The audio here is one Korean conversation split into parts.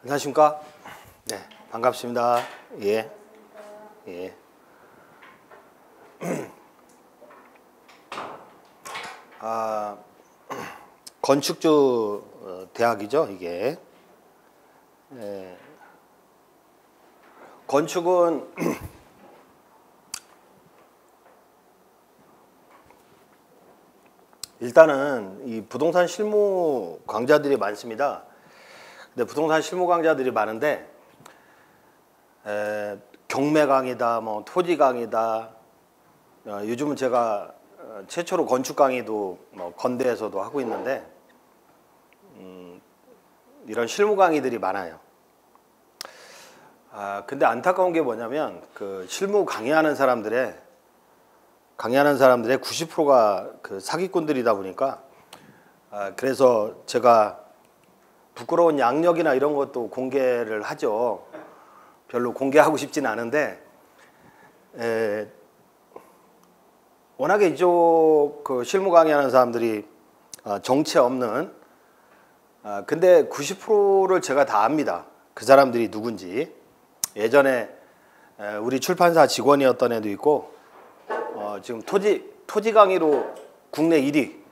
안녕하십니까? 네, 반갑습니다. 예, 예. 건축주 대학이죠, 이게. 예. 건축은 일단은 이 부동산 실무 강좌들이 많습니다. 근데 부동산 실무 강좌들이 많은데 경매 강의다, 뭐 토지 강의다. 요즘은 제가 최초로 건축 강의도 뭐 건대에서도 하고 있는데 이런 실무 강의들이 많아요. 근데 안타까운 게 뭐냐면 그 실무 강의하는 사람들의 90%가 그 사기꾼들이다 보니까 그래서 제가 부끄러운 양력이나 이런 것도 공개를 하죠. 별로 공개하고 싶진 않은데 워낙에 이쪽 그 실무 강의하는 사람들이 정체 없는 근데 90%를 제가 다 압니다. 그 사람들이 누군지. 예전에 우리 출판사 직원이었던 애도 있고 지금 토지 강의로 국내 1위.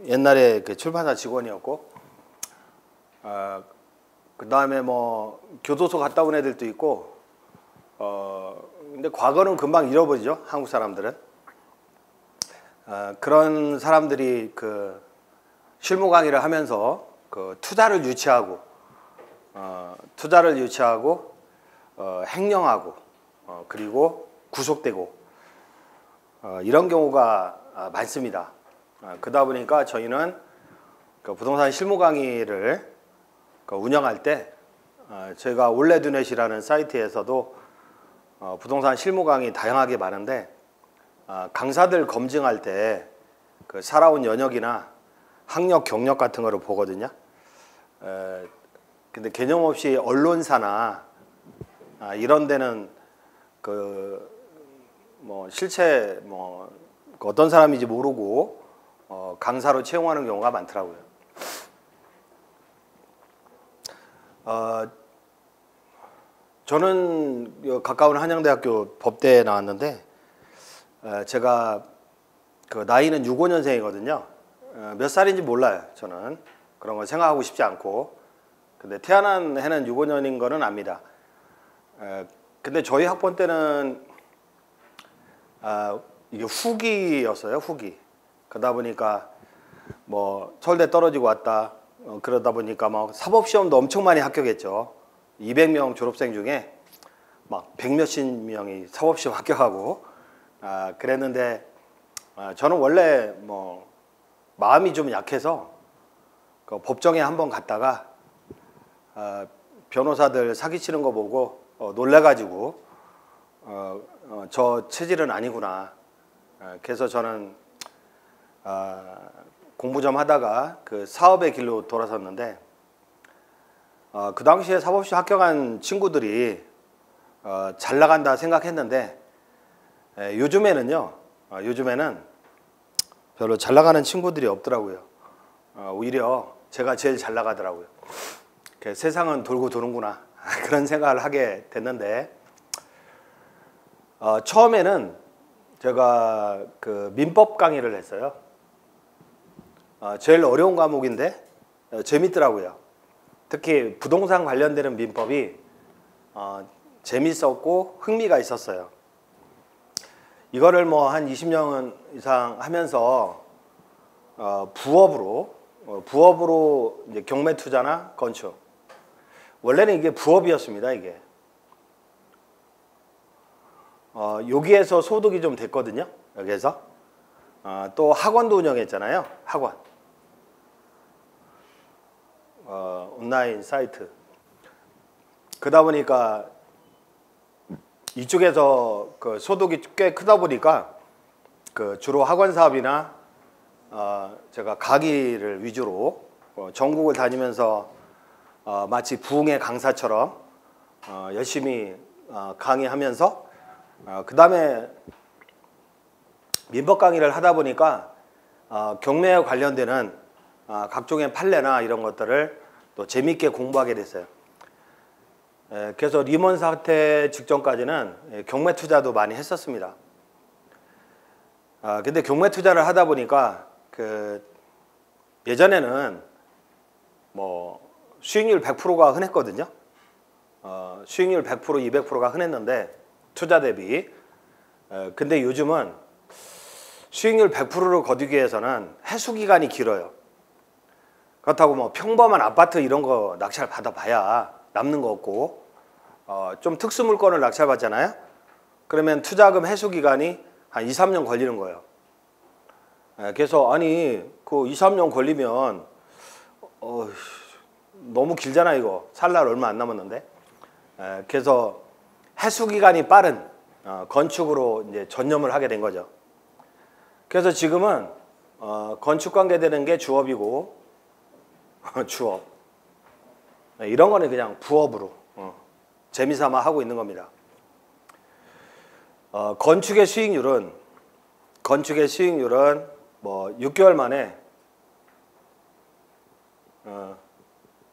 옛날에 그 출판사 직원이었고 그 다음에 뭐 교도소 갔다 온 애들도 있고 근데 과거는 금방 잃어버리죠, 한국 사람들은. 그런 사람들이 그 실무 강의를 하면서 그 투자를 유치하고 횡령하고 그리고 구속되고 이런 경우가 많습니다. 그러다 보니까 저희는 그 부동산 실무 강의를 운영할 때 저희가 올레두넷이라는 사이트에서도 부동산 실무 강의 다양하게 많은데 강사들 검증할 때 그 살아온 연역이나 학력, 경력 같은 거를 보거든요. 근데 개념 없이 언론사나 이런 데는 그 뭐 실체 뭐 어떤 사람인지 모르고 강사로 채용하는 경우가 많더라고요. 저는 가까운 한양대학교 법대에 나왔는데 제가 그 나이는 65년생이거든요. 몇 살인지 몰라요. 저는 그런 거 생각하고 싶지 않고. 근데 태어난 해는 65년인 거는 압니다. 근데 저희 학번 때는 이게 후기였어요. 후기. 그러다 보니까 뭐 서울대 떨어지고 왔다. 그러다 보니까 막 사법시험도 엄청 많이 합격했죠. 200명 졸업생 중에 막 100몇십 명이 사법시험 합격하고 그랬는데 저는 원래 뭐 마음이 좀 약해서 그 법정에 한번 갔다가 변호사들 사기치는 거 보고 놀래가지고 저 체질은 아니구나. 그래서 저는 공부 좀 하다가 그 사업의 길로 돌아섰는데 그 당시에 사법시험 합격한 친구들이 잘 나간다 생각했는데 요즘에는 별로 잘 나가는 친구들이 없더라고요. 오히려 제가 제일 잘 나가더라고요. 세상은 돌고 도는구나 그런 생각을 하게 됐는데 처음에는 제가 그 민법 강의를 했어요. 제일 어려운 과목인데 재밌더라고요. 특히 부동산 관련되는 민법이 재밌었고 흥미가 있었어요. 이거를 뭐 한 20년 이상 하면서 부업으로 이제 경매 투자나 건축. 원래는 이게 부업이었습니다. 이게 여기에서 소득이 좀 됐거든요. 여기에서 또 학원도 운영했잖아요. 학원. 온라인 사이트. 그러다 보니까 이쪽에서 그 소득이 꽤 크다 보니까 그 주로 학원 사업이나 제가 강의를 위주로 전국을 다니면서 마치 부흥의 강사처럼 열심히 강의하면서 그 다음에 민법 강의를 하다 보니까 경매에 관련되는 각종의 판례나 이런 것들을 또 재미있게 공부하게 됐어요. 그래서 리먼 사태 직전까지는 경매 투자도 많이 했었습니다. 근데 경매 투자를 하다 보니까 예전에는 뭐 수익률 100%가 흔했거든요. 수익률 100%, 200%가 흔했는데 투자 대비. 근데 요즘은 수익률 100%를 거두기 위해서는 해수 기간이 길어요. 그렇다고 뭐 평범한 아파트 이런 거 낙찰 받아봐야 남는 거 없고, 좀 특수 물건을 낙찰 받잖아요. 그러면 투자금 해수 기간이 한 2, 3년 걸리는 거예요. 그래서 아니 그 2, 3년 걸리면 너무 길잖아 이거. 살 날 얼마 안 남았는데. 그래서 해수 기간이 빠른 건축으로 이제 전념을 하게 된 거죠. 그래서 지금은 건축 관계 되는 게 주업이고 주업. 이런 거는 그냥 부업으로 재미삼아 하고 있는 겁니다. 건축의 수익률은 뭐 6개월 만에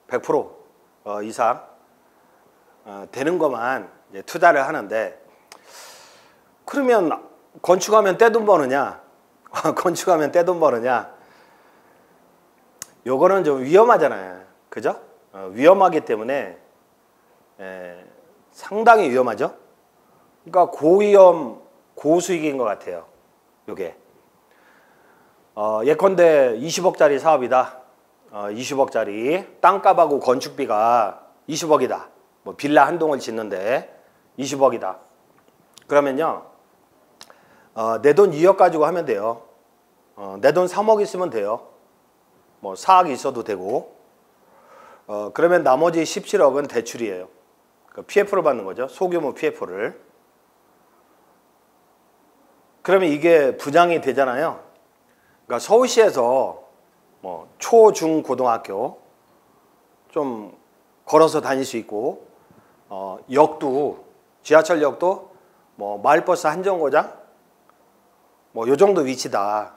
100% 이상 되는 것만 이제 투자를 하는데, 그러면 건축하면 떼돈 버느냐? 건축하면 떼돈 버느냐? 요거는 좀 위험하잖아요. 그죠? 위험하기 때문에 상당히 위험하죠. 그러니까 고위험 고수익인 것 같아요. 요게 예컨대 20억짜리 사업이다. 20억짜리 땅값하고 건축비가 20억이다. 뭐 빌라 한 동을 짓는데 20억이다. 그러면요, 내 돈 2억 가지고 하면 돼요. 내 돈 3억 있으면 돼요. 뭐 4억 있어도 되고. 그러면 나머지 17억은 대출이에요. PF를 받는 거죠. 소규모 PF를. 그러면 이게 분양이 되잖아요. 그러니까 서울시에서 뭐 초, 중, 고등학교 좀 걸어서 다닐 수 있고, 역도, 지하철역도 뭐 마을버스 한 정거장 뭐 요 정도 위치다.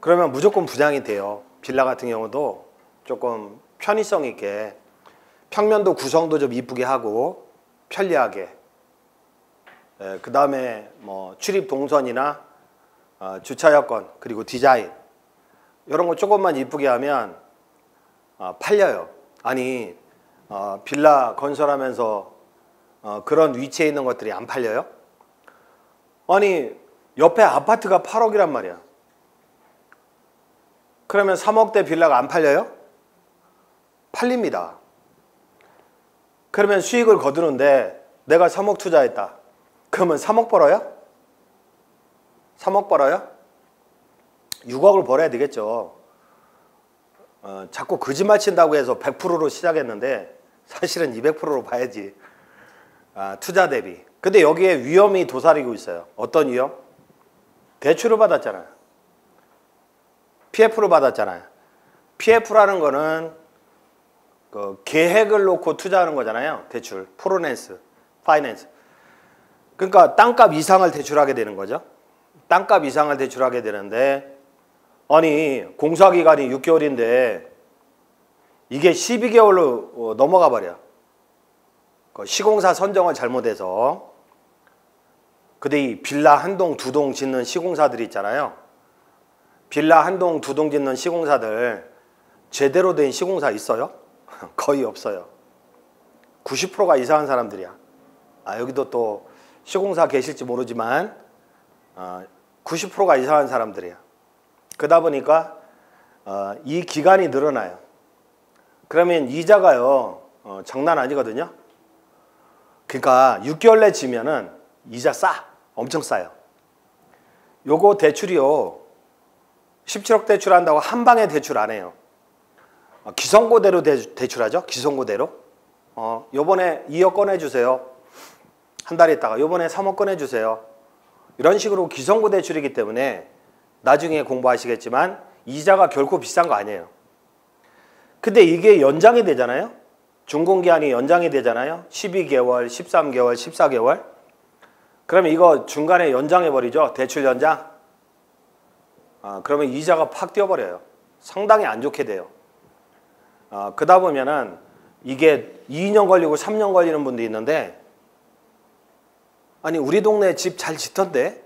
그러면 무조건 분양이 돼요. 빌라 같은 경우도 조금 편의성 있게, 평면도 구성도 좀 이쁘게 하고 편리하게, 그 다음에 뭐 출입 동선이나 주차 여건, 그리고 디자인 이런 거 조금만 이쁘게 하면 팔려요. 아니 빌라 건설하면서 그런 위치에 있는 것들이 안 팔려요? 아니 옆에 아파트가 8억이란 말이야. 그러면 3억대 빌라가 안 팔려요? 팔립니다. 그러면 수익을 거두는데 내가 3억 투자했다. 그러면 3억 벌어요? 3억 벌어요? 6억을 벌어야 되겠죠. 자꾸 거짓말 친다고 해서 100%로 시작했는데 사실은 200%로 봐야지. 투자 대비. 근데 여기에 위험이 도사리고 있어요. 어떤 위험? 대출을 받았잖아요. PF를 받았잖아요. PF라는 거는 그 계획을 놓고 투자하는 거잖아요. 대출, 프로낸스, 파이낸스. 그러니까 땅값 이상을 대출하게 되는 거죠. 땅값 이상을 대출하게 되는데, 아니 공사기간이 6개월인데 이게 12개월로 넘어가 버려. 시공사 선정을 잘못해서. 근데 이 빌라 한 동, 두 동 짓는 시공사들이 있잖아요. 빌라 한 동, 두 동 짓는 시공사들 제대로 된 시공사 있어요? 거의 없어요. 90%가 이상한 사람들이야. 여기도 또 시공사 계실지 모르지만 90%가 이상한 사람들이야. 그러다 보니까 이 기간이 늘어나요. 그러면 이자가요 장난 아니거든요. 그러니까 6개월 내 지면은 이자 싸. 엄청 싸요. 요거 대출이요 17억 대출한다고 한 방에 대출 안 해요. 기성고대로 대출하죠. 기성고대로. 요번에 2억 꺼내주세요. 한 달 있다가 요번에 3억 꺼내주세요. 이런 식으로 기성고 대출이기 때문에 나중에 공부하시겠지만 이자가 결코 비싼 거 아니에요. 근데 이게 연장이 되잖아요. 준공기한이 연장이 되잖아요. 12개월, 13개월, 14개월. 그러면 이거 중간에 연장해버리죠. 대출 연장. 그러면 이자가 팍 뛰어버려요. 상당히 안 좋게 돼요. 그러다 보면은 이게 2년 걸리고 3년 걸리는 분도 있는데, 아니 우리 동네 집 잘 짓던데,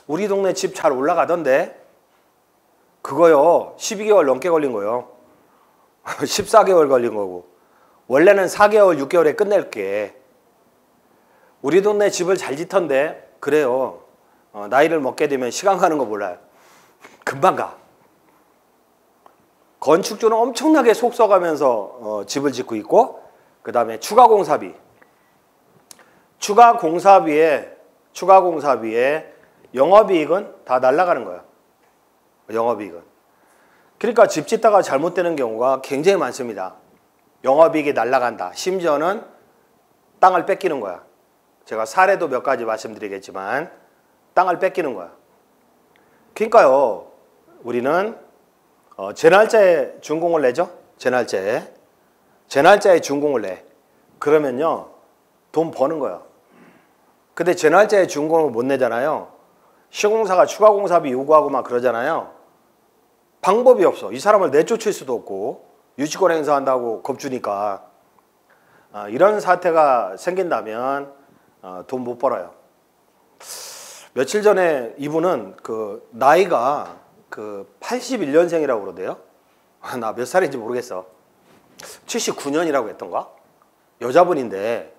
우리 동네 집 잘 올라가던데, 그거요 12개월 넘게 걸린 거요. 14개월 걸린 거고, 원래는 4개월 6개월에 끝낼게. 우리 동네 집을 잘 짓던데, 그래요. 나이를 먹게 되면 시간 가는 거 몰라요. 금방 가. 건축주는 엄청나게 속 써가면서 집을 짓고 있고, 그 다음에 추가 공사비. 추가 공사비에 영업이익은 다 날아가는 거야. 영업이익은. 그러니까 집 짓다가 잘못되는 경우가 굉장히 많습니다. 영업이익이 날아간다. 심지어는 땅을 뺏기는 거야. 제가 사례도 몇 가지 말씀드리겠지만 땅을 뺏기는 거야. 그러니까요, 우리는 재날짜에 준공을 내죠. 재날짜에 준공을 내. 그러면요 돈 버는 거야. 근데 재날짜에 준공을 못 내잖아요. 시공사가 추가 공사비 요구하고 막 그러잖아요. 방법이 없어. 이 사람을 내쫓을 수도 없고, 유치권 행사한다고 겁주니까. 이런 사태가 생긴다면 돈 못 벌어요. 며칠 전에 이분은 그 나이가 그 81년생이라고 그러대요. 나 몇 살인지 모르겠어. 79년이라고 했던가? 여자분인데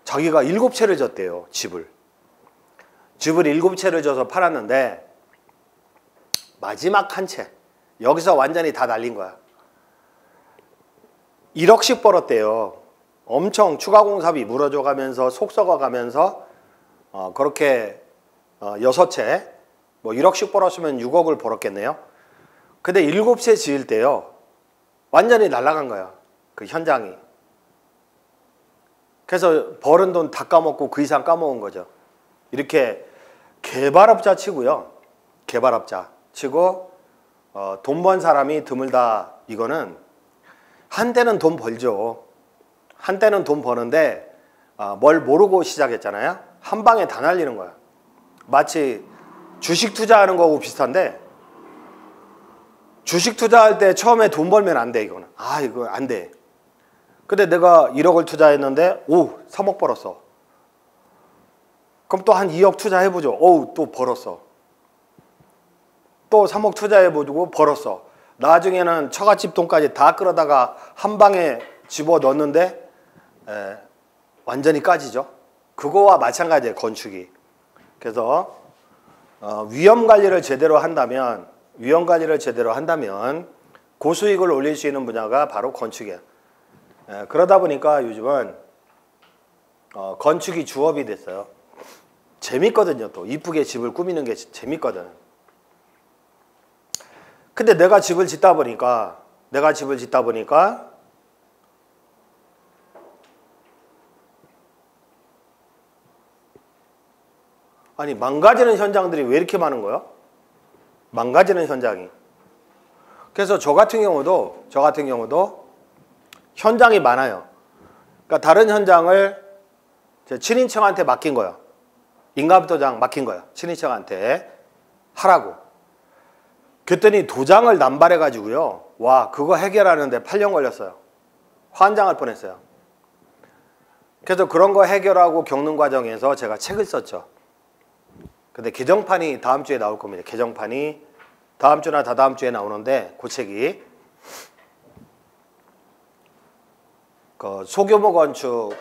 자기가 7채를 졌대요. 집을 7채를 져서 팔았는데 마지막 한 채, 여기서 완전히 다 날린 거야. 1억씩 벌었대요. 엄청 추가 공사비 물어줘 가면서 속 썩어 가면서 그렇게 6채 뭐 1억씩 벌었으면 6억을 벌었겠네요. 근데 7채 지을 때요 완전히 날아간 거야, 그 현장이. 그래서 벌은 돈 다 까먹고 그 이상 까먹은 거죠. 이렇게 개발업자 치고요, 개발업자 치고 돈 번 사람이 드물다. 이거는 한때는 돈 벌죠. 한때는 돈 버는데 뭘 모르고 시작했잖아요. 한 방에 다 날리는 거야. 마치 주식 투자하는 거하고 비슷한데, 주식 투자할 때 처음에 돈 벌면 안 돼. 이거는 이거 안 돼. 근데 내가 1억을 투자했는데 3억 벌었어. 그럼 또 한 2억 투자해보죠. 또 벌었어. 또 3억 투자해보고 벌었어. 나중에는 처갓집 돈까지 다 끌어다가 한 방에 집어넣었는데 완전히 까지죠. 그거와 마찬가지예요, 건축이. 그래서 위험관리를 제대로 한다면 고수익을 올릴 수 있는 분야가 바로 건축이에요. 그러다 보니까 요즘은 건축이 주업이 됐어요. 재밌거든요. 또 이쁘게 집을 꾸미는 게 재밌거든. 근데 내가 집을 짓다 보니까 아니 망가지는 현장들이 왜 이렇게 많은 거야? 망가지는 현장이. 그래서 저 같은 경우도 현장이 많아요. 그러니까 다른 현장을 제 친인척한테 맡긴 거예요. 인감도장 맡긴 거예요. 친인척한테 하라고. 그랬더니 도장을 남발해 가지고요, 와 그거 해결하는데 8년 걸렸어요. 환장할 뻔했어요. 그래서 그런 거 해결하고 겪는 과정에서 제가 책을 썼죠. 근데 개정판이 다음 주에 나올 겁니다. 개정판이 다음 주나 다다음 주에 나오는데, 그 책이 그 소규모 건축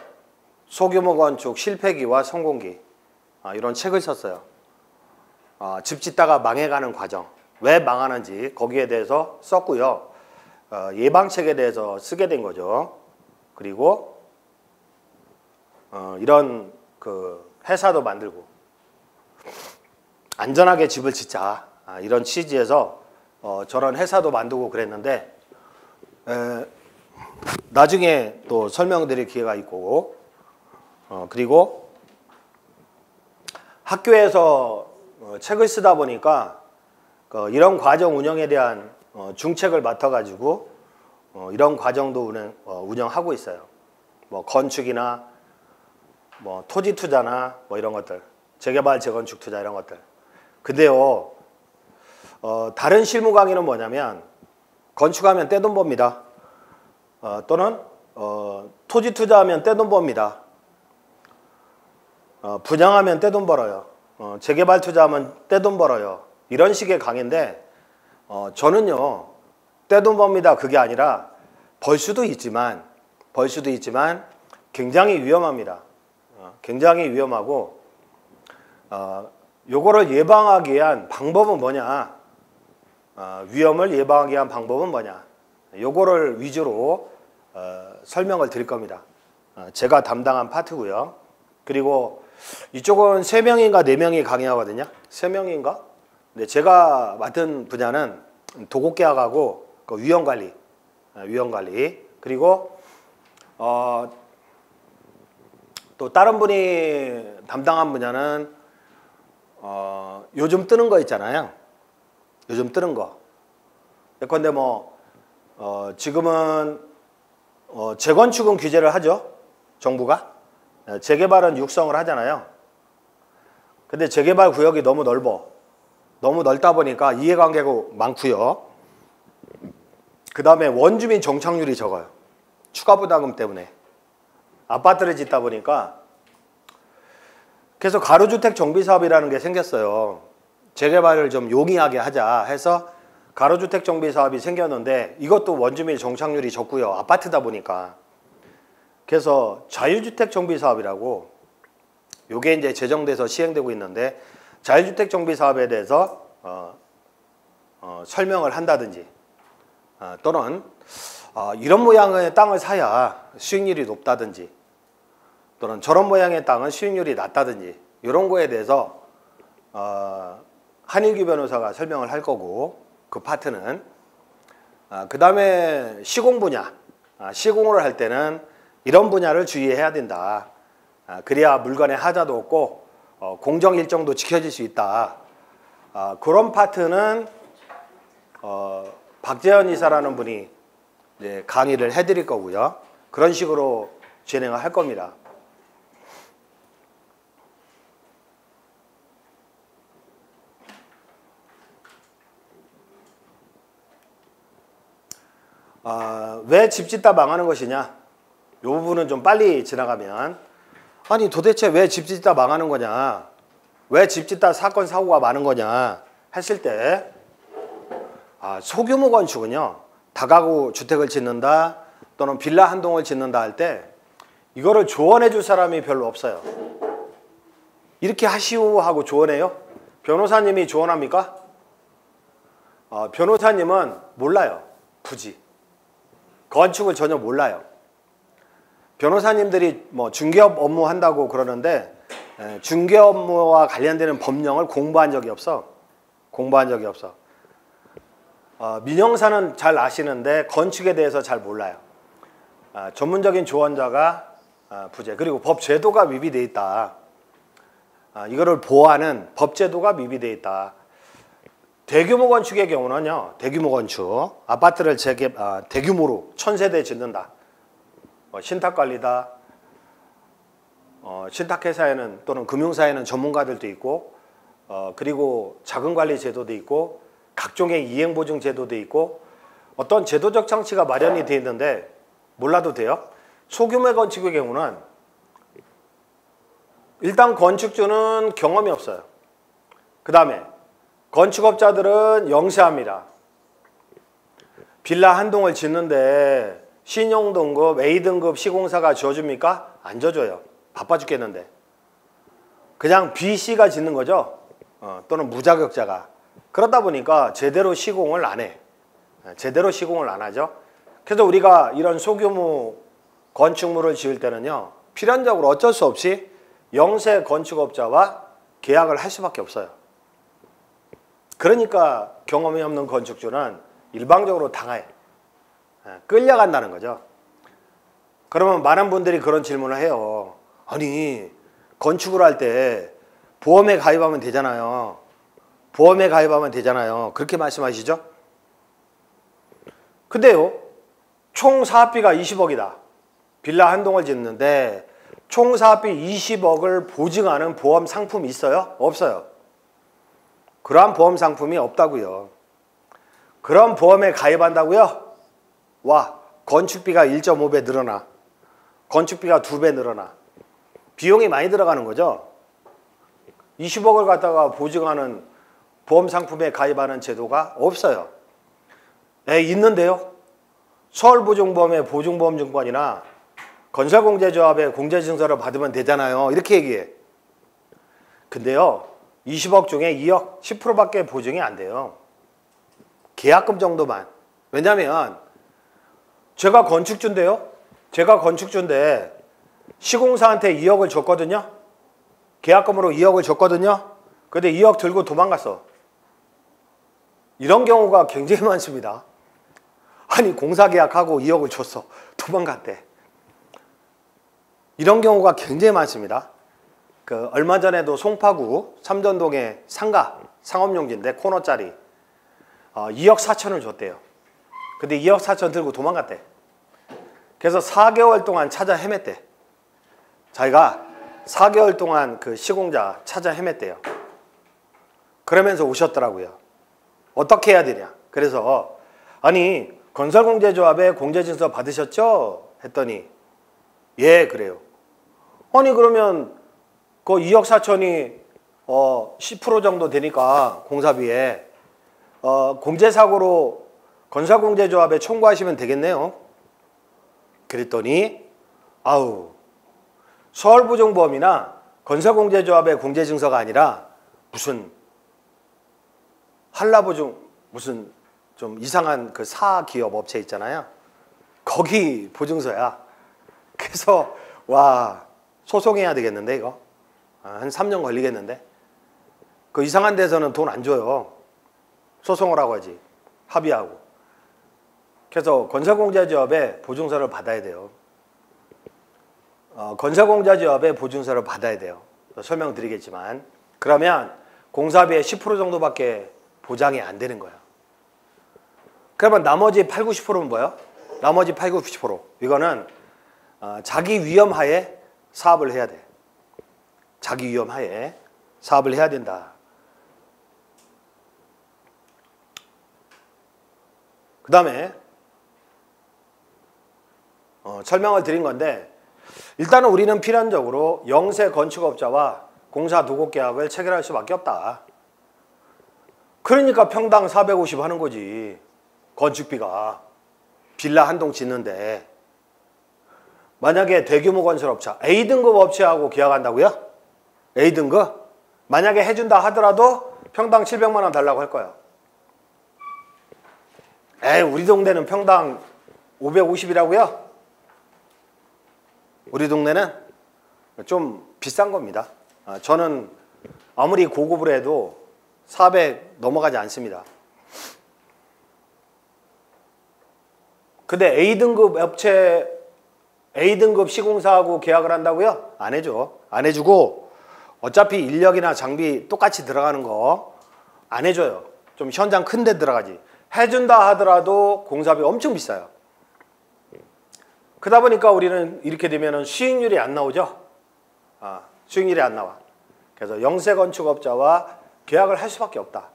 실패기와 성공기, 이런 책을 썼어요. 집 짓다가 망해가는 과정, 왜 망하는지 거기에 대해서 썼고요. 예방책에 대해서 쓰게 된 거죠. 그리고 이런 그 회사도 만들고 안전하게 집을 짓자, 이런 취지에서 저런 회사도 만들고 그랬는데, 나중에 또 설명드릴 기회가 있고, 그리고 학교에서 책을 쓰다 보니까 이런 과정 운영에 대한 중책을 맡아가지고 이런 과정도 운영하고 있어요. 뭐 건축이나 뭐 토지 투자나 뭐 이런 것들, 재개발 재건축 투자 이런 것들. 근데요, 다른 실무 강의는 뭐냐면 건축하면 떼돈 법니다. 또는 토지 투자하면 떼돈 법니다. 분양하면 떼돈 벌어요. 재개발 투자하면 떼돈 벌어요. 이런 식의 강의인데 저는요 떼돈 법니다 그게 아니라 벌 수도 있지만 굉장히 위험합니다. 굉장히 위험하고 요거를 예방하기 위한 방법은 뭐냐, 위험을 예방하기 위한 방법은 뭐냐, 요거를 위주로 설명을 드릴 겁니다. 제가 담당한 파트고요. 그리고 이쪽은 3명인가 4명이 강의하거든요. 3명인가? 네, 제가 맡은 분야는 도곡계약하고 그 위험관리, 그리고 또 다른 분이 담당한 분야는 요즘 뜨는 거 있잖아요. 요즘 뜨는 거. 예컨대 뭐 지금은 재건축은 규제를 하죠. 정부가. 재개발은 육성을 하잖아요. 근데 재개발 구역이 너무 넓다 보니까 이해관계가 많고요. 그 다음에 원주민 정착률이 적어요. 추가 부담금 때문에. 아파트를 짓다 보니까 그래서 가로주택 정비사업이라는 게 생겼어요. 재개발을 좀 용이하게 하자 해서 가로주택 정비사업이 생겼는데 이것도 원주민 정착률이 적고요. 아파트다 보니까. 그래서 자유주택 정비사업이라고 요게 이제 제정돼서 시행되고 있는데 자유주택 정비사업에 대해서 설명을 한다든지 또는 이런 모양의 땅을 사야 수익률이 높다든지 또는 저런 모양의 땅은 수익률이 낮다든지 이런 거에 대해서 한일규 변호사가 설명을 할 거고 그 파트는 그 다음에 시공 분야, 시공을 할 때는 이런 분야를 주의해야 된다. 그래야 물건에 하자도 없고 공정 일정도 지켜질 수 있다. 그런 파트는 박재현 이사라는 분이 이제 강의를 해드릴 거고요. 그런 식으로 진행을 할 겁니다. 왜 집 짓다 망하는 것이냐? 이 부분은 좀 빨리 지나가면 아니 도대체 왜 집 짓다 망하는 거냐? 왜 집 짓다 사건 사고가 많은 거냐? 했을 때 소규모 건축은요. 다가구 주택을 짓는다 또는 빌라 한 동을 짓는다 할 때 이거를 조언해 줄 사람이 별로 없어요. 이렇게 하시오 하고 조언해요? 변호사님이 조언합니까? 변호사님은 몰라요. 굳이. 건축을 전혀 몰라요. 변호사님들이 뭐 중개업 업무 한다고 그러는데 중개업 업무와 관련되는 법령을 공부한 적이 없어. 민형사는 잘 아시는데 건축에 대해서 잘 몰라요. 전문적인 조언자가 부재. 그리고 법제도가 미비되어 있다. 이거를 보호하는 법제도가 미비되어 있다. 대규모 건축의 경우는요. 대규모 건축. 아파트를 대규모로 1000세대 짓는다. 신탁관리다. 신탁회사에는 또는 금융사에는 전문가들도 있고 그리고 자금관리 제도도 있고 각종의 이행보증 제도도 있고 어떤 제도적 장치가 마련이 되어 있는데 몰라도 돼요. 소규모 건축의 경우는 일단 건축주는 경험이 없어요. 그 다음에 건축업자들은 영세합니다. 빌라 한 동을 짓는데 신용등급, A등급 시공사가 지어줍니까? 안 지어줘요. 바빠 죽겠는데. 그냥 B씨가 짓는 거죠. 또는 무자격자가. 그러다 보니까 제대로 시공을 안 해. 제대로 시공을 안 하죠. 그래서 우리가 이런 소규모 건축물을 지을 때는요. 필연적으로 어쩔 수 없이 영세 건축업자와 계약을 할 수밖에 없어요. 그러니까 경험이 없는 건축주는 일방적으로 당해. 끌려간다는 거죠. 그러면 많은 분들이 그런 질문을 해요. 아니 건축을 할 때 보험에 가입하면 되잖아요. 보험에 가입하면 되잖아요. 그렇게 말씀하시죠? 근데요. 총 사업비가 20억이다. 빌라 한 동을 짓는데 총 사업비 20억을 보증하는 보험 상품이 있어요? 없어요. 그러한 보험 상품이 없다고요. 그런 보험에 가입한다고요? 와, 건축비가 1.5배 늘어나. 건축비가 2배 늘어나. 비용이 많이 들어가는 거죠. 20억을 갖다가 보증하는 보험 상품에 가입하는 제도가 없어요. 있는데요. 서울보증보험의 보증보험증권이나 건설공제조합의 공제증서를 받으면 되잖아요. 이렇게 얘기해. 근데요. 20억 중에 2억 10%밖에 보증이 안 돼요. 계약금 정도만. 왜냐면 제가 건축주인데요. 제가 건축주인데 시공사한테 2억을 줬거든요. 계약금으로 2억을 줬거든요. 근데 2억 들고 도망갔어. 이런 경우가 굉장히 많습니다. 아니 공사 계약하고 2억을 줬어. 도망갔대. 이런 경우가 굉장히 많습니다. 얼마 전에도 송파구 삼전동의 상가 상업용지인데 코너짜리 2억 4천을 줬대요. 근데 2억 4천 들고 도망갔대. 그래서 4개월 동안 찾아 헤맸대. 자기가 4개월 동안 그 시공자 찾아 헤맸대요. 그러면서 오셨더라고요. 어떻게 해야 되냐. 그래서 아니 건설공제조합에 공제증서 받으셨죠? 했더니 예 그래요. 아니 그러면 그 2억 4천이 10% 정도 되니까 공사비에 공제사고로 건설공제조합에 청구하시면 되겠네요. 그랬더니 아우 서울보증보험이나 건설공제조합의 공제증서가 아니라 무슨 한라보증 무슨 좀 이상한 그 사기업 업체 있잖아요. 거기 보증서야. 그래서 와 소송해야 되겠는데 이거 한 3년 걸리겠는데. 그 이상한 데서는 돈 안 줘요. 소송을 하고 하지. 합의하고. 그래서 건설공제조합의 보증서를 받아야 돼요. 건설공제조합의 보증서를 받아야 돼요. 설명드리겠지만 그러면 공사비의 10% 정도밖에 보장이 안 되는 거예요. 그러면 나머지 8, 90%는 뭐예요? 나머지 8, 90% 이거는 자기 위험하에 사업을 해야 돼. 자기 위험하에 사업을 해야 된다. 그 다음에 설명을 드린 건데 일단은 우리는 필연적으로 영세 건축업자와 공사 도급 계약을 체결할 수밖에 없다. 그러니까 평당 450 하는 거지. 건축비가 빌라 한 동 짓는데 만약에 대규모 건설업체 A등급 업체하고 계약한다고요? A등급? 만약에 해준다 하더라도 평당 700만 원 달라고 할 거예요. 우리 동네는 평당 550이라고요? 우리 동네는 좀 비싼 겁니다. 저는 아무리 고급을 해도 400 넘어가지 않습니다. 근데 A등급 업체, A등급 시공사하고 계약을 한다고요? 안 해줘. 안 해주고 어차피 인력이나 장비 똑같이 들어가는 거 안 해줘요. 좀 현장 큰 데 들어가지. 해준다 하더라도 공사비 엄청 비싸요. 그러다 보니까 우리는 이렇게 되면 수익률이 안 나오죠. 수익률이 안 나와. 그래서 영세 건축업자와 계약을 할 수밖에 없다.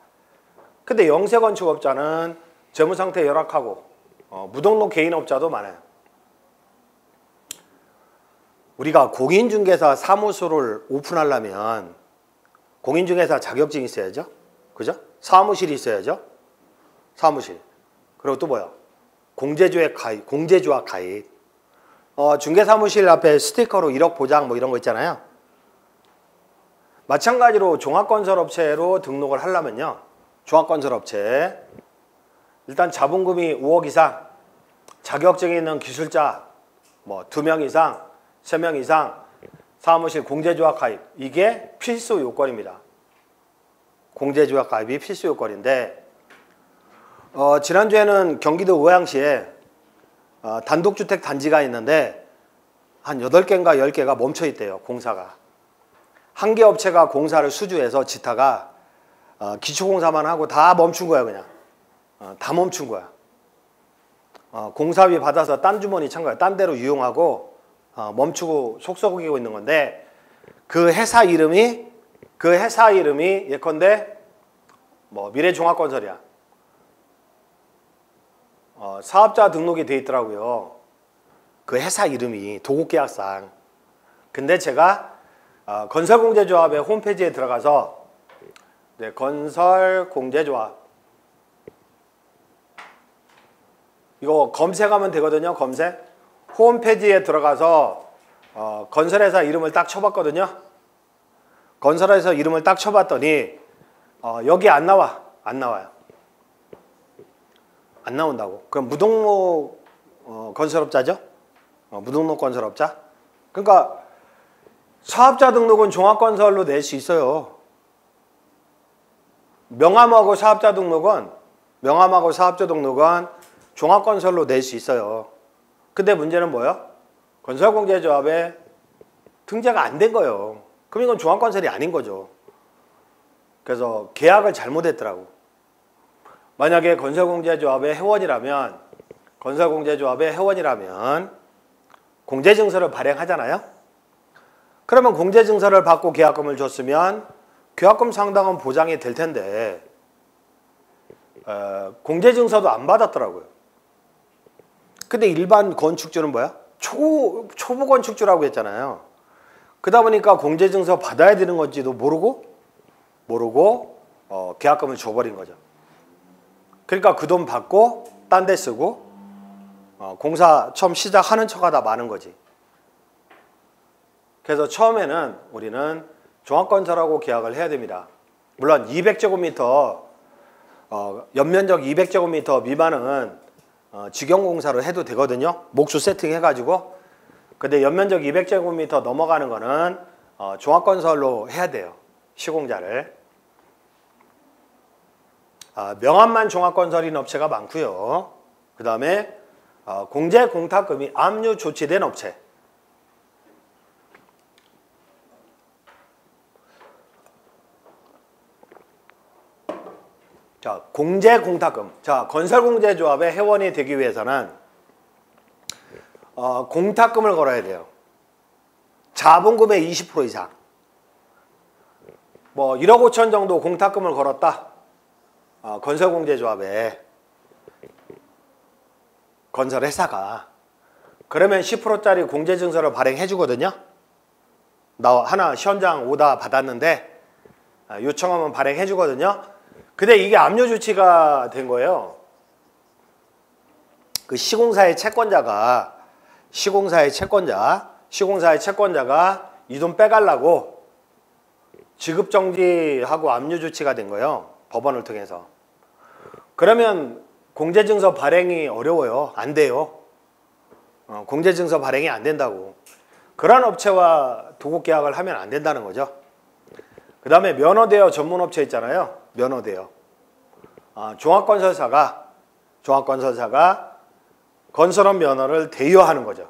근데 영세 건축업자는 재무상태 열악하고 무등록 개인업자도 많아요. 우리가 공인중개사 사무소를 오픈하려면 공인중개사 자격증이 있어야죠. 그죠? 사무실이 있어야죠. 사무실. 그리고 또 뭐야? 공제조합 가입. 공제조합 가입. 중개사무실 앞에 스티커로 1억 보장 뭐 이런 거 있잖아요. 마찬가지로 종합건설업체로 등록을 하려면요. 종합건설업체. 일단 자본금이 5억 이상, 자격증이 있는 기술자 뭐 2명 이상, 3명 이상, 사무실 공제조합 가입. 이게 필수 요건입니다. 공제조합 가입이 필수 요건인데 지난주에는 경기도 의왕시에 단독주택 단지가 있는데 한 8개인가 10개가 멈춰 있대요. 공사가. 한 개 업체가 공사를 수주해서 짓다가 기초공사만 하고 다 멈춘 거야 그냥. 다 멈춘 거야. 공사비 받아서 딴 주머니 찬 거야. 딴 데로 이용하고 멈추고 속썩이고 있는 건데 그 회사 이름이 예컨대 뭐 미래종합건설이야. 사업자 등록이 돼 있더라고요. 그 회사 이름이 도급계약상. 근데 제가 건설공제조합의 홈페이지에 들어가서 네, 건설공제조합 이거 검색하면 되거든요. 검색 홈페이지에 들어가서 건설회사 이름을 딱 쳐봤거든요. 건설회사 이름을 딱 쳐봤더니 여기 안 나와요. 안 나온다고. 그럼 무등록 건설업자죠. 무등록 건설업자. 그러니까 사업자 등록은 종합건설로 낼 수 있어요. 명함하고 사업자 등록은 종합건설로 낼 수 있어요. 근데 문제는 뭐예요? 건설공제조합에 등재가 안 된 거예요. 그럼 이건 종합건설이 아닌 거죠. 그래서 계약을 잘못했더라고. 만약에 건설공제조합의 회원이라면 공제증서를 발행하잖아요. 그러면 공제증서를 받고 계약금을 줬으면 계약금 상당은 보장이 될 텐데 공제증서도 안 받았더라고요. 근데 일반 건축주는 뭐야? 초보 건축주라고 했잖아요. 그러다 보니까 공제증서 받아야 되는 건지도 모르고 계약금을 줘버린 거죠. 그러니까 그 돈 받고 딴 데 쓰고 공사 처음 시작하는 척하다 마는 거지. 그래서 처음에는 우리는 종합건설하고 계약을 해야 됩니다. 물론 200제곱미터 연면적 200제곱미터 미만은 직영공사로 해도 되거든요. 목수 세팅해가지고. 근데 연면적 200제곱미터 넘어가는 거는 종합건설로 해야 돼요. 시공자를. 명함만 종합건설인 업체가 많고요. 그 다음에 공제 공탁금이 압류 조치된 업체. 자, 공제 공탁금. 자, 건설공제조합의 회원이 되기 위해서는 공탁금을 걸어야 돼요. 자본금의 20% 이상. 뭐 1억 5천 정도 공탁금을 걸었다. 건설공제조합에 건설회사가. 그러면 10%짜리 공제증서를 발행해 주거든요. 나 하나 시험장 오다 받았는데 요청하면 발행해 주거든요. 근데 이게 압류 조치가 된 거예요. 그 시공사의 채권자가 이 돈 빼가려고 지급정지하고 압류 조치가 된 거예요. 법원을 통해서. 그러면 공제증서 발행이 어려워요. 안 돼요. 공제증서 발행이 안 된다고. 그런 업체와 도급계약을 하면 안 된다는 거죠. 그 다음에 면허대여 전문업체 있잖아요. 면허대여. 종합건설사가 건설업 면허를 대여하는 거죠.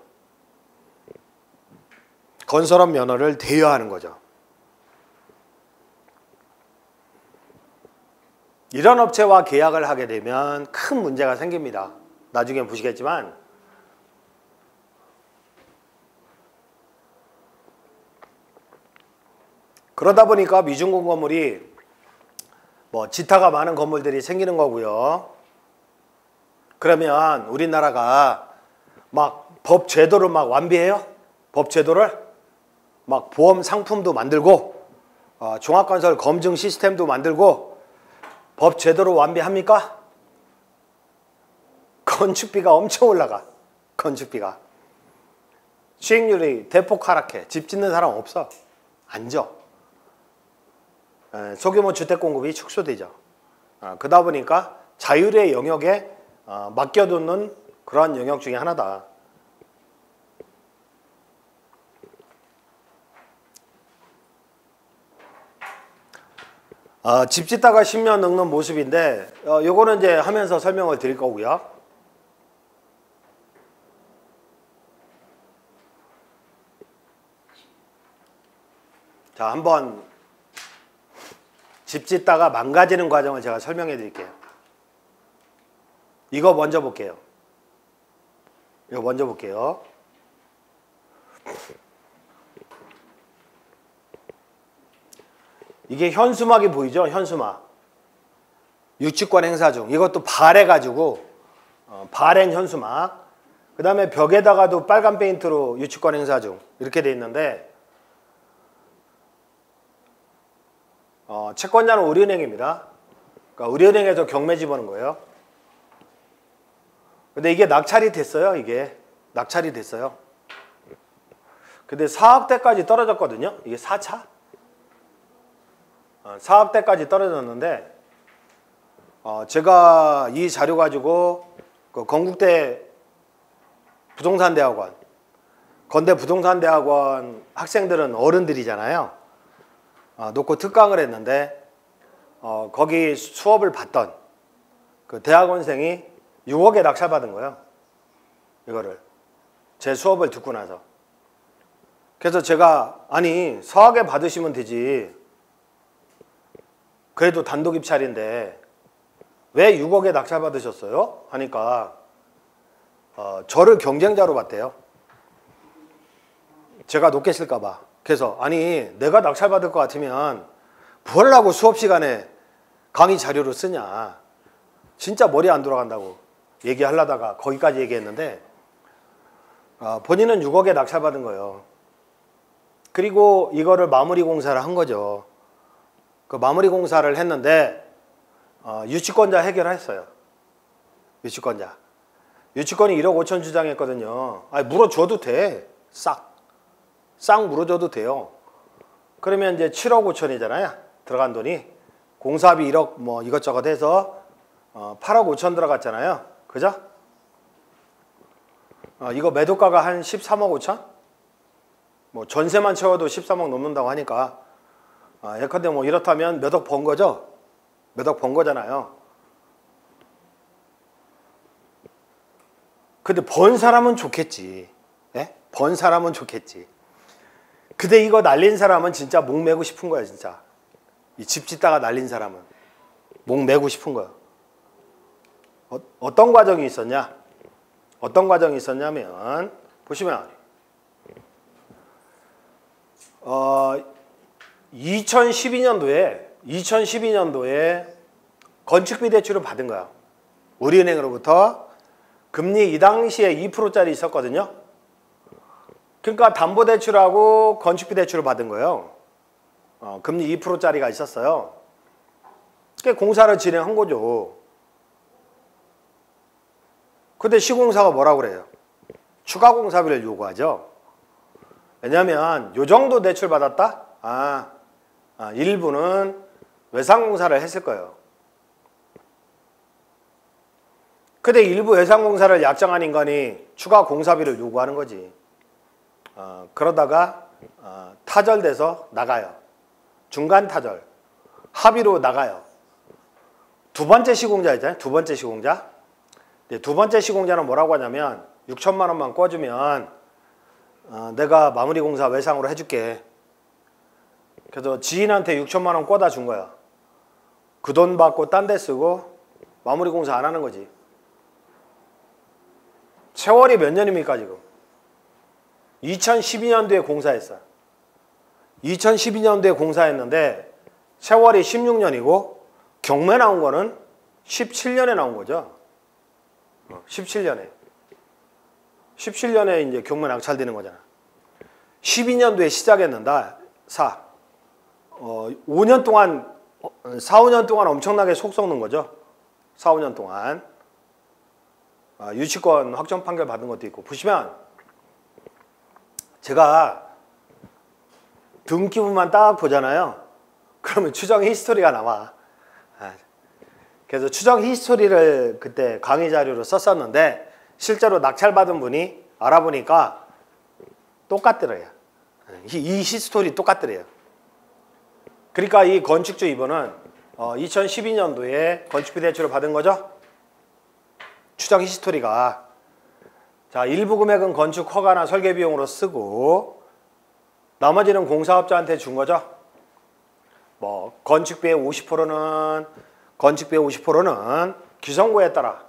이런 업체와 계약을 하게 되면 큰 문제가 생깁니다. 나중에 보시겠지만 그러다 보니까 미준공 건물이 뭐 지타가 많은 건물들이 생기는 거고요. 그러면 우리나라가 막 법 제도를 막 완비해요. 법 제도를 막 보험 상품도 만들고 종합건설 검증 시스템도 만들고 법 제도로 완비합니까? 건축비가 엄청 올라가. 건축비가. 수익률이 대폭 하락해. 집 짓는 사람 없어. 안 져. 소규모 주택 공급이 축소되죠. 그러다 보니까 자율의 영역에 맡겨두는 그런 영역 중에 하나다. 집 짓다가 10년 늙는 모습인데 요거는 이제 하면서 설명을 드릴 거고요. 자, 한번 집 짓다가 망가지는 과정을 제가 설명해 드릴게요. 이거 먼저 볼게요. 이게 현수막이 보이죠? 현수막. 유치권 행사 중. 이것도 발해가지고 발행 현수막, 그 다음에 벽에다가도 빨간 페인트로 유치권 행사 중 이렇게 돼 있는데, 채권자는 우리은행입니다. 그러니까 우리은행에서 경매 집어넣은 거예요. 근데 이게 낙찰이 됐어요. 이게 낙찰이 됐어요. 근데 4억대까지 떨어졌거든요. 이게 4차? 4억대까지 떨어졌는데, 제가 이 자료 가지고 그 건국대 부동산대학원, 건대 부동산대학원 학생들은 어른들이잖아요. 놓고 특강을 했는데, 거기 수업을 받던 그 대학원생이 6억에 낙찰받은 거예요. 이거를. 제 수업을 듣고 나서. 그래서 제가, 아니 4억에 받으시면 되지. 그래도 단독 입찰인데 왜 6억에 낙찰받으셨어요? 하니까 저를 경쟁자로 봤대요. 제가 높게 쓸까 봐. 그래서 아니 내가 낙찰받을 것 같으면 뭐 하려고 수업 시간에 강의 자료를 쓰냐. 진짜 머리 안 돌아간다고 얘기하려다가 거기까지 얘기했는데, 본인은 6억에 낙찰받은 거예요. 그리고 이거를 마무리 공사를 한 거죠. 그 마무리 공사를 했는데 유치권자 해결했어요. 유치권자. 유치권이 1억 5천 주장했거든요. 아니 물어줘도 돼. 싹 물어줘도 돼요. 그러면 이제 7억 5천이잖아요. 들어간 돈이. 공사비 1억 뭐 이것저것 해서 8억 5천 들어갔잖아요. 그죠? 이거 매도가가 한 13억 5천? 뭐 전세만 채워도 13억 넘는다고 하니까 예컨대 뭐 이렇다면 몇 억 번 거죠? 몇 억 번 거잖아요. 근데 번 사람은 좋겠지. 예? 번 사람은 좋겠지. 근데 이거 날린 사람은 진짜 목 메고 싶은 거야, 진짜. 이 집 짓다가 날린 사람은 목 메고 싶은 거야. 어떤 과정이 있었냐? 어떤 과정이 있었냐면 보시면 2012년도에 건축비 대출을 받은 거야. 우리은행으로부터 금리 이 당시에 2%짜리 있었거든요. 그러니까 담보대출하고 건축비 대출을 받은 거예요. 금리 2%짜리가 있었어요. 그러니까 공사를 진행한 거죠. 근데 시공사가 뭐라고 그래요? 추가 공사비를 요구하죠. 왜냐하면 요 정도 대출 받았다? 일부는 외상공사를 했을 거예요. 근데 일부 외상공사를 약정한 인간이 추가 공사비를 요구하는 거지. 그러다가 타절돼서 나가요. 중간 타절. 합의로 나가요. 두 번째 시공자 있잖아요. 두 번째 시공자. 두 번째 시공자는 뭐라고 하냐면 6천만 원만 꿔주면 내가 마무리 공사 외상으로 해줄게. 그래서 지인한테 6천만 원 꿔다 준 거야. 그 돈 받고 딴 데 쓰고 마무리 공사 안 하는 거지. 세월이 몇 년입니까 지금? 2012년도에 공사했어요. 2012년도에 공사했는데 세월이 16년이고 경매 나온 거는 17년에 나온 거죠. 17년에 이제 경매 낙찰되는 거잖아. 12년도에 시작했는데 5년 동안 4, 5년 동안 엄청나게 속 썩는 거죠. 4, 5년 동안 유치권 확정 판결 받은 것도 있고. 보시면 제가 등기부만 딱 보잖아요. 그러면 추정 히스토리가 나와. 그래서 추정 히스토리를 그때 강의 자료로 썼었는데 실제로 낙찰받은 분이 알아보니까 똑같더래요. 이 히스토리 똑같더래요. 그러니까 이 건축주 2번은 2012년도에 건축비 대출을 받은 거죠. 추정 히스토리가. 자, 일부 금액은 건축 허가나 설계 비용으로 쓰고 나머지는 공사업자한테 준 거죠. 뭐 건축비의 50%는 규정고에 따라,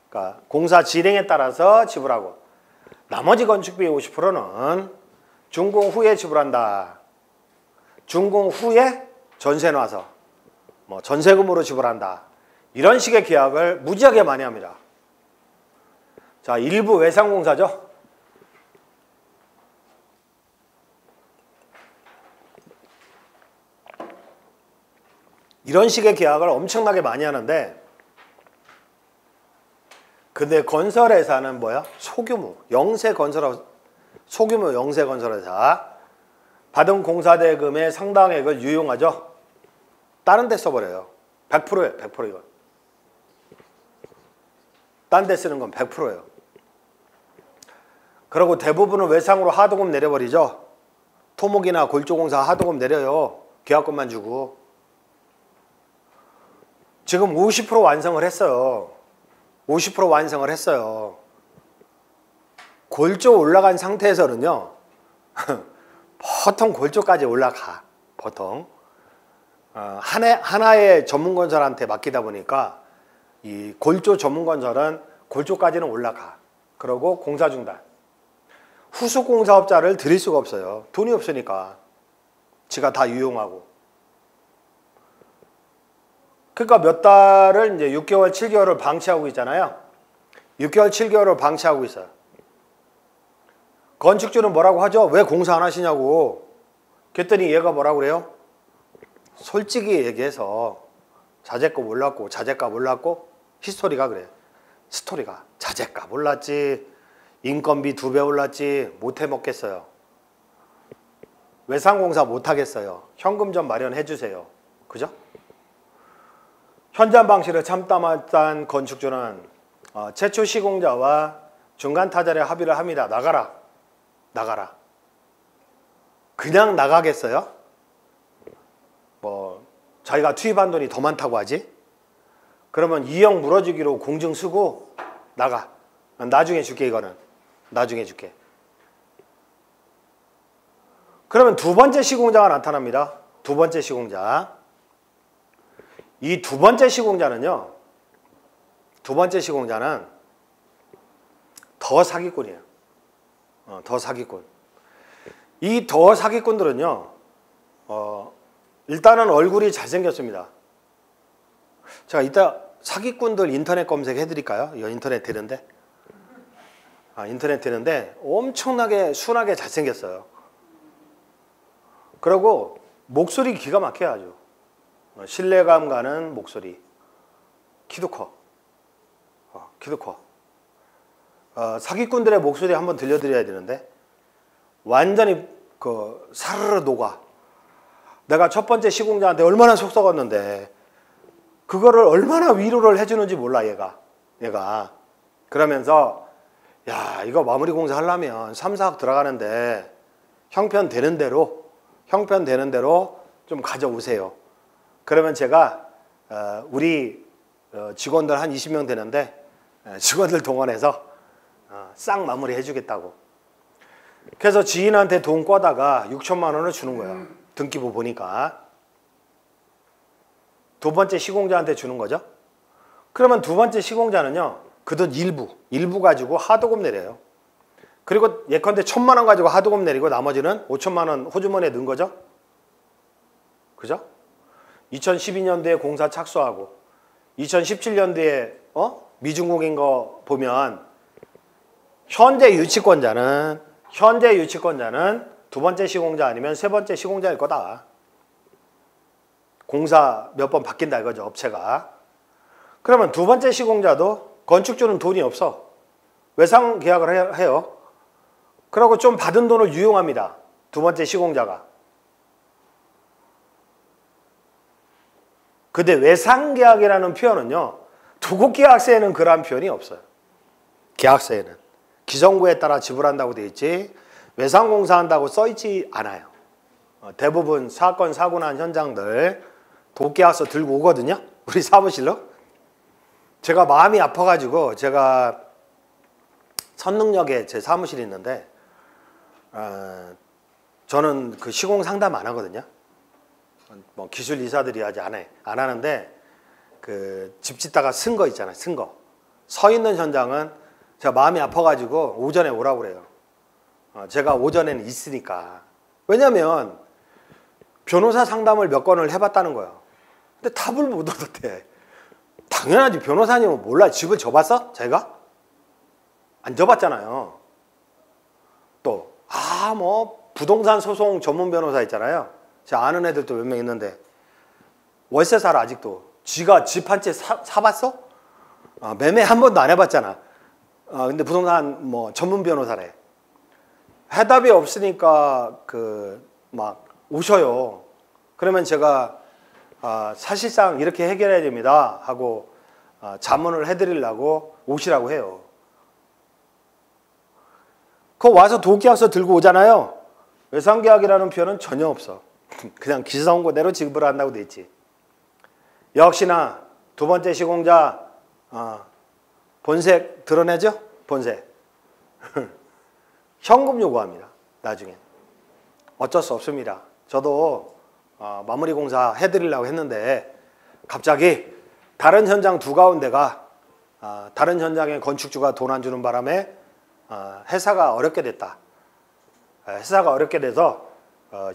그러니까 공사 진행에 따라서 지불하고 나머지 건축비의 50%는 준공 후에 지불한다. 준공 후에 전세 놔서 뭐 전세금으로 지불한다. 이런 식의 계약을 무지하게 많이 합니다. 자, 일부 외상공사죠. 이런 식의 계약을 엄청나게 많이 하는데, 근데 건설회사는 뭐야? 소규모 영세건설회사 받은 공사대금의 상당액을 유용하죠. 다른 데 써버려요. 100%예요. 100% 이건. 딴 데 쓰는 건 100%예요. 그리고 대부분은 외상으로 하도급 내려버리죠. 토목이나 골조공사 하도급 내려요. 계약금만 주고. 지금 50% 완성을 했어요. 50% 완성을 했어요. 골조 올라간 상태에서는요. 보통 골조까지 올라가. 보통. 하나의 전문건설한테 맡기다 보니까 이 골조 전문건설은 골조까지는 올라가. 그리고 공사 중단. 후속공사업자를 드릴 수가 없어요. 돈이 없으니까. 지가 다 유용하고. 그러니까 몇 달을 이제 6개월, 7개월을 방치하고 있잖아요. 6개월, 7개월을 방치하고 있어요. 건축주는 뭐라고 하죠? 왜 공사 안 하시냐고. 그랬더니 얘가 뭐라고 그래요? 솔직히 얘기해서 자재값 올랐고 히스토리가 그래. 스토리가 자재값 올랐지, 인건비 2배 올랐지, 못해 먹겠어요. 외상공사 못 하겠어요. 현금 좀 마련해 주세요. 그죠? 현장 방식을 참담한 건축주는 최초 시공자와 중간 타자에 합의를 합니다. 나가라. 그냥 나가겠어요? 뭐 자기가 투입한 돈이 더 많다고 하지? 그러면 2억 물어주기로 공증 쓰고 나가. 나중에 줄게. 이거는 나중에 줄게. 그러면 두 번째 시공자가 나타납니다. 두 번째 시공자. 이 두 번째 시공자는요. 더 사기꾼이에요. 더 사기꾼. 이 더 사기꾼들은요. 일단은 얼굴이 잘생겼습니다. 제가 이따 사기꾼들 인터넷 검색해 드릴까요? 이거 인터넷 되는데. 인터넷 되는데 엄청나게 순하게 잘생겼어요. 그리고 목소리 기가 막혀요. 아주. 신뢰감 가는 목소리. 키도 커. 사기꾼들의 목소리 한번 들려드려야 되는데 완전히 사르르 녹아. 내가 첫 번째 시공자한테 얼마나 속 썩었는데 그거를 얼마나 위로를 해주는지 몰라. 얘가 그러면서 야, 이거 마무리 공사 하려면 3, 4억 들어가는데 형편 되는 대로 좀 가져오세요. 그러면 제가 우리 직원들 한 20명 되는데 직원들 동원해서 싹 마무리 해주겠다고. 그래서 지인한테 돈 꿔다가 6천만 원을 주는 거예요. 등기부 보니까. 두 번째 시공자한테 주는 거죠. 그러면 두 번째 시공자는요. 그 돈 일부 가지고 하도급 내려요. 그리고 예컨대 1,000만 원 가지고 하도급 내리고 나머지는 5천만 원 호주머니에 넣은 거죠. 그죠? 2012년도에 공사 착수하고 2017년도에 미준공인 거 보면 현재 유치권자는 두 번째 시공자 아니면 세 번째 시공자일 거다. 공사 몇 번 바뀐다 이거죠. 업체가. 그러면 두 번째 시공자도 건축주는 돈이 없어. 외상 계약을 해요. 그러고 좀 받은 돈을 유용합니다. 두 번째 시공자가. 근데 외상 계약이라는 표현은요. 도급계약서에는 그러한 표현이 없어요. 계약서에는. 기성구에 따라 지불한다고 되어 있지 외상공사한다고 써있지 않아요. 대부분 사건 사고 난 현장들 도급계약서 들고 오거든요. 우리 사무실로. 제가 마음이 아파가지고 제가 선릉역에 제 사무실이 있는데 저는 그 시공 상담 안 하거든요. 뭐 기술 이사들이 하지 안 하는데 그 집 짓다가 쓴 거 있잖아요. 쓴 거. 서 있는 현장은 제가 마음이 아파가지고 오전에 오라고 그래요. 제가 오전에는 있으니까. 왜냐면 변호사 상담을 몇 건을 해봤다는 거예요. 근데 답을 못 얻었대. 당연하지. 변호사님은 몰라. 집을 줘봤어? 제가? 안 져봤잖아요. 또 뭐 부동산 소송 전문 변호사 있잖아요. 제가 아는 애들도 몇 명 있는데 월세 살아 아직도. 지가 집 한 채 사봤어? 매매 한 번도 안 해봤잖아. 근데 부동산 뭐 전문 변호사래. 해답이 없으니까 막 오셔요. 그러면 제가 사실상 이렇게 해결해야 됩니다 하고 자문을 해드리려고 오시라고 해요. 그거 와서 도계약서 들고 오잖아요. 외상계약이라는 표현은 전혀 없어. 그냥 기사원고대로 지급을 한다고 돼 있지. 역시나 두 번째 시공자 본색 드러내죠? 본색. 현금 요구합니다. 나중엔. 어쩔 수 없습니다. 저도 마무리 공사 해드리려고 했는데 갑자기 다른 현장 두 가운데가 다른 현장의 건축주가 돈 안 주는 바람에 회사가 어렵게 됐다. 회사가 어렵게 돼서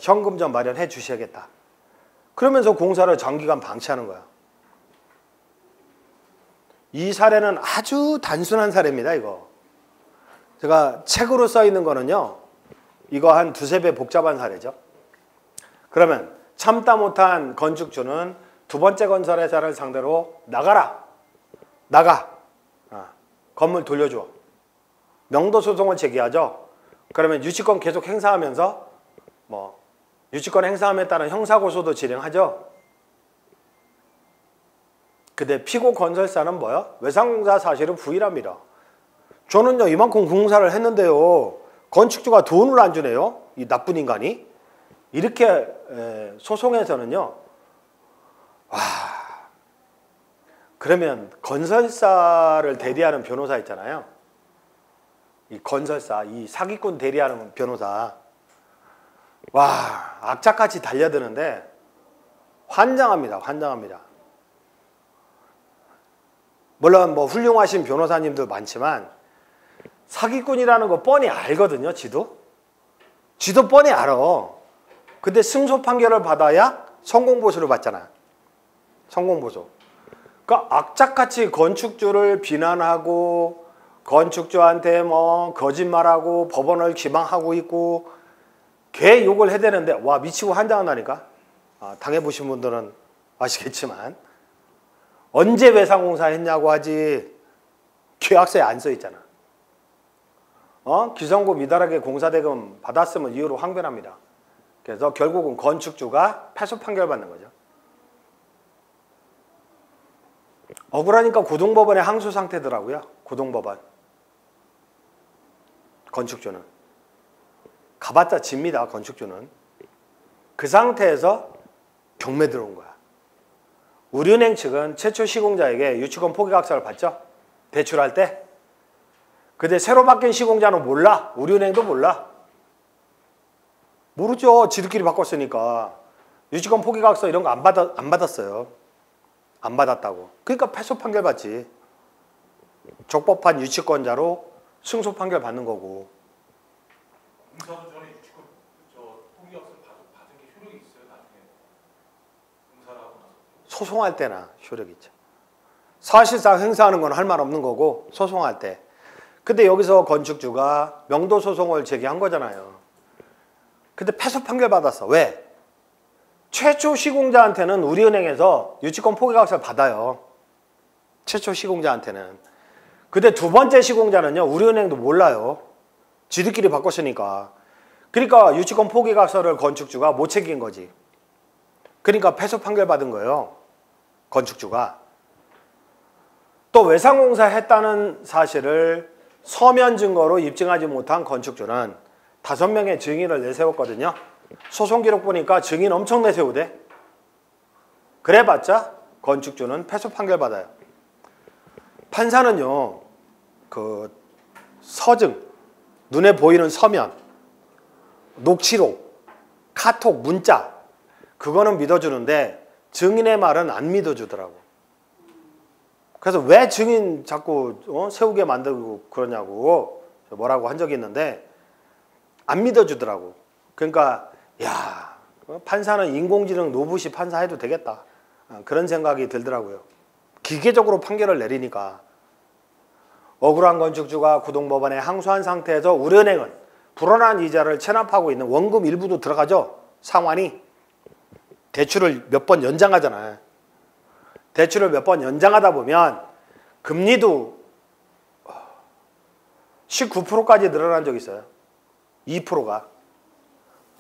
현금 좀 마련해 주셔야겠다. 그러면서 공사를 장기간 방치하는 거야. 이 사례는 아주 단순한 사례입니다. 이거 제가 책으로 써 있는 거는요, 이거 한 두세 배 복잡한 사례죠. 그러면 참다 못한 건축주는 두 번째 건설회사를 상대로 나가 건물 돌려줘. 명도 소송을 제기하죠. 그러면 유치권 계속 행사하면서 유치권 행사함에 따른 형사고소도 진행하죠. 근데 피고 건설사는 뭐야? 외상공사 사실은 부인합니다. 저는요 이만큼 공사를 했는데요 건축주가 돈을 안 주네요. 이 나쁜 인간이. 이렇게 소송에서는요, 그러면 건설사를 대리하는 변호사 있잖아요. 이 건설사, 이 사기꾼 대리하는 변호사, 악착같이 달려드는데 환장합니다. 환장합니다. 물론 뭐 훌륭하신 변호사님들 많지만 사기꾼이라는 거 뻔히 알거든요. 지도 뻔히 알아. 근데 승소 판결을 받아야 성공보수를 받잖아. 성공보수. 그러니까 악착같이 건축주를 비난하고 건축주한테 뭐 거짓말하고 법원을 기망하고 있고 걔 욕을 해대는데 미치고 환장한다니까. 당해보신 분들은 아시겠지만 언제 외상공사 했냐고 하지 계약서에 안 써있잖아. 기성고 미달하게 공사대금 받았으면 이유로 항변합니다. 그래서 결국은 건축주가 패소 판결 받는 거죠. 억울하니까 고등법원에 항소 상태더라고요. 고등법원. 건축주는. 가봤자 집니다. 건축주는. 그 상태에서 경매 들어온 거야. 우리은행 측은 최초 시공자에게 유치권 포기각서를 받죠. 대출할 때. 근데 새로 바뀐 시공자는 몰라. 우리은행도 몰라. 모르죠. 지들끼리 바꿨으니까. 유치권 포기각서 이런 거 안 받았어요. 안 받았다고. 그러니까 패소 판결 받지. 적법한 유치권자로 승소 판결 받는 거고. 공사도 전에 유치권 포기각서 받은 게 효력이 있어요. 나중에 공사를 하고 나서. 소송할 때나 효력이 있죠. 사실상 행사하는 건 할 말 없는 거고 소송할 때. 근데 여기서 건축주가 명도 소송을 제기한 거잖아요. 근데 패소 판결 받았어. 왜? 최초 시공자한테는 우리은행에서 유치권 포기각서를 받아요. 최초 시공자한테는. 근데 두 번째 시공자는요, 우리은행도 몰라요. 지들끼리 바꿨으니까. 그러니까 유치권 포기각서를 건축주가 못 챙긴 거지. 그러니까 패소 판결 받은 거예요. 건축주가. 또 외상공사 했다는 사실을 서면 증거로 입증하지 못한 건축주는 5명의 증인을 내세웠거든요. 소송 기록 보니까 증인 엄청 내세우대. 그래봤자 건축주는 패소 판결 받아요. 판사는요, 그 서증, 눈에 보이는 서면, 녹취록, 카톡, 문자, 그거는 믿어주는데 증인의 말은 안 믿어주더라고. 그래서 왜 증인 자꾸 세우게 만들고 그러냐고 뭐라고 한 적이 있는데 안 믿어주더라고. 그러니까 야, 판사는 인공지능 로봇이 판사해도 되겠다. 그런 생각이 들더라고요. 기계적으로 판결을 내리니까. 억울한 건축주가 구동법원에 항소한 상태에서 우리은행은 불어난 이자를 체납하고 있는 원금 일부도 들어가죠. 상환이. 대출을 몇 번 연장하잖아요. 대출을 몇 번 연장하다 보면 금리도 19%까지 늘어난 적이 있어요. 2%가.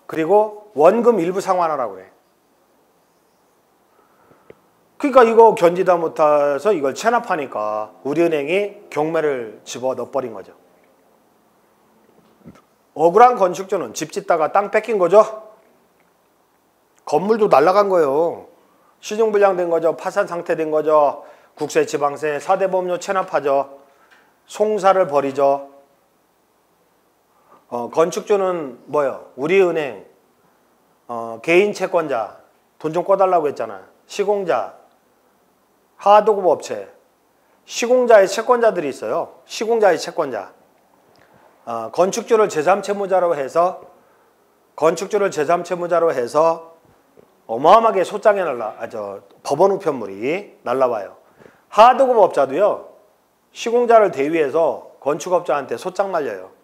그리고 원금 일부 상환하라고 그래. 그러니까 이거 견디다 못해서 이걸 체납하니까 우리은행이 경매를 집어넣어버린 거죠. 억울한 건축주는 집 짓다가 땅 뺏긴 거죠. 건물도 날아간 거예요. 시중불량된 거죠. 파산 상태된 거죠. 국세, 지방세, 4대 법률 체납하죠. 송사를 벌이죠. 건축주는 뭐요? 우리은행, 개인 채권자, 돈 좀 꿔달라고 했잖아요. 시공자, 하도급 업체, 시공자의 채권자들이 있어요. 시공자의 채권자. 건축주를 제3채무자로 해서 어마어마하게 소장에 법원 우편물이 날라와요. 하도급 업자도요. 시공자를 대위해서 건축업자한테 소장 날려요.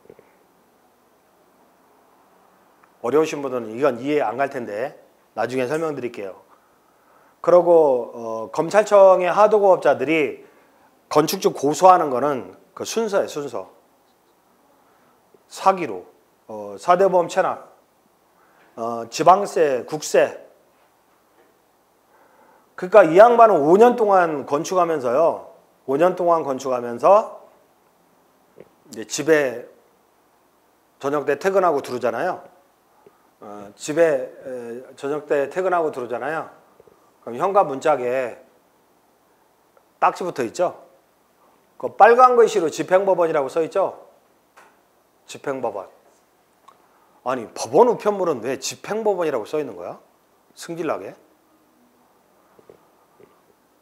어려우신 분들은 이건 이해 안 갈 텐데 나중에 설명드릴게요. 그리고 검찰청의 하도급 업자들이 건축주 고소하는 거는 그 순서예요. 순서. 사기로, 4대 보험 체납, 지방세, 국세. 그러니까 이 양반은 5년 동안 건축하면서요. 5년 동안 건축하면서 이제 집에 저녁 때 퇴근하고 들어오잖아요. 집에 저녁 때 퇴근하고 들어오잖아요. 그럼 현관 문짝에 딱지 붙어 있죠. 그 빨간 글씨로 집행법원이라고 써 있죠. 집행법원. 아니 법원 우편물은 왜 집행법원이라고 써 있는 거야? 승질나게.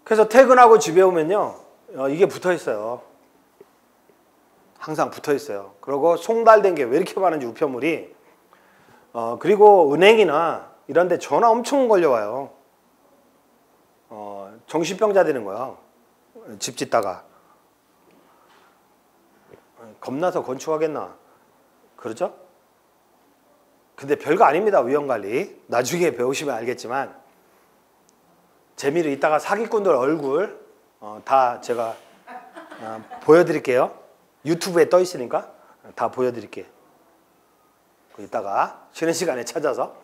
그래서 퇴근하고 집에 오면요. 이게 붙어 있어요. 항상 붙어 있어요. 그리고 송달된 게 왜 이렇게 많은지 우편물이. 그리고 은행이나 이런 데 전화 엄청 걸려와요. 정신병자 되는 거야. 집 짓다가. 겁나서 건축하겠나. 그렇죠? 근데 별거 아닙니다. 위험관리. 나중에 배우시면 알겠지만 재미로 이따가 사기꾼들 얼굴 다 제가 보여드릴게요. 유튜브에 떠 있으니까 다 보여드릴게요. 이따가 쉬는 시간에 찾아서.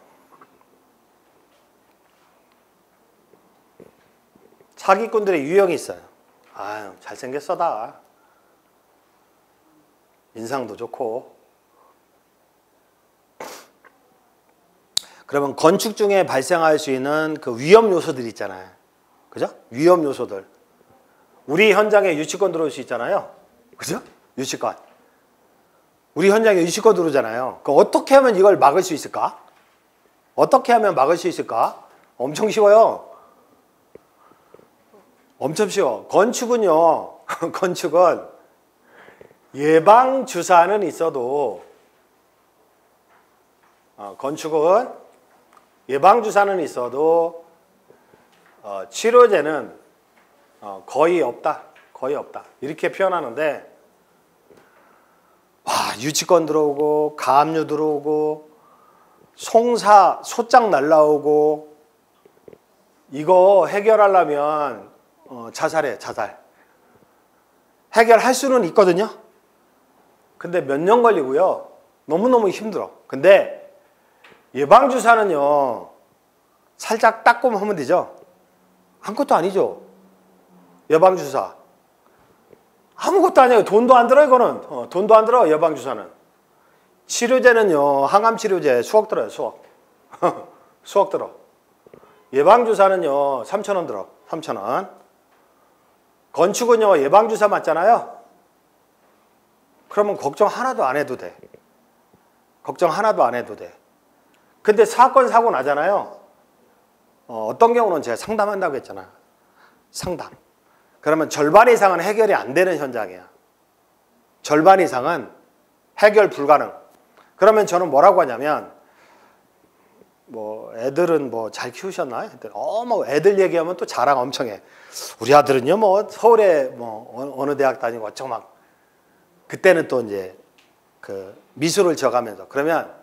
사기꾼들의 유형이 있어요. 아유 잘생겼어 다. 인상도 좋고. 그러면 건축 중에 발생할 수 있는 그 위험 요소들 있잖아요. 그죠? 위험 요소들. 우리 현장에 유치권 들어올 수 있잖아요. 그죠? 유치권. 우리 현장에 유치권 들어오잖아요. 그 어떻게 하면 이걸 막을 수 있을까? 어떻게 하면 막을 수 있을까? 엄청 쉬워요. 엄청 쉬워. 건축은요. 건축은 예방주사는 있어도 건축은 예방주사는 있어도 치료제는 거의 없다. 거의 없다. 이렇게 표현하는데 와, 유치권 들어오고 가압류 들어오고 송사 소장 날라오고 이거 해결하려면 자살해. 자살. 해결할 수는 있거든요. 근데 몇 년 걸리고요. 너무너무 힘들어. 근데 예방주사는요. 살짝 닦고만 하면 되죠. 아무것도 아니죠. 예방주사. 아무것도 아니에요. 돈도 안 들어 이거는. 돈도 안 들어 예방주사는. 치료제는요. 항암치료제 수억 들어요. 수억. 수억 들어. 예방주사는요. 3,000원 들어. 3,000원. 건축은요. 예방주사 맞잖아요. 그러면 걱정 하나도 안 해도 돼. 걱정 하나도 안 해도 돼. 근데 사건 사고 나잖아요. 어떤 경우는 제가 상담한다고 했잖아. 상담. 그러면 절반 이상은 해결이 안 되는 현장이야. 절반 이상은 해결 불가능. 그러면 저는 뭐라고 하냐면 뭐 애들은 뭐 잘 키우셨나요? 뭐 애들 얘기하면 또 자랑 엄청 해. 우리 아들은요 뭐 서울에 뭐 어느 대학 다니고 어쩌고 막 그때는 또 이제 그 미술을 지어가면서 그러면